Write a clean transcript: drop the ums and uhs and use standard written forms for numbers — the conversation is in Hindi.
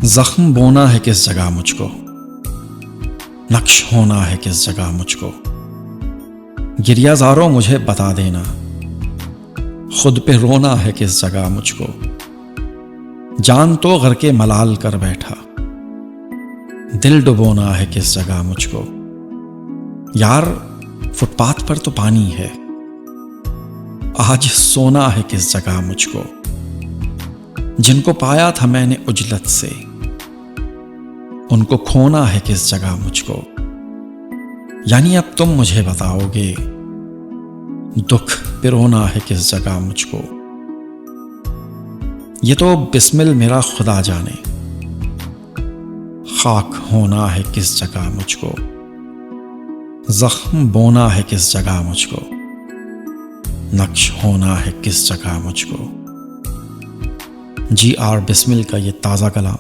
जख्म बोना है किस जगह मुझको, नक्श होना है किस जगह मुझको। गिरियाज़ारों मुझे बता देना, खुद पे रोना है किस जगह मुझको। जान तो घर के मलाल कर बैठा, दिल डुबोना है किस जगह मुझको। यार फुटपाथ पर तो पानी है, आज सोना है किस जगह मुझको। जिनको पाया था मैंने उजलत से, उनको खोना है किस जगह मुझको। यानी अब तुम मुझे बताओगे, दुख पिरोना है किस जगह मुझको। ये तो बिस्मिल मेरा खुदा जाने, खाक होना है किस जगह मुझको। जख्म बोना है किस जगह मुझको, नक्श होना है किस जगह मुझको। जी आर बिस्मिल का ये ताज़ा कलाम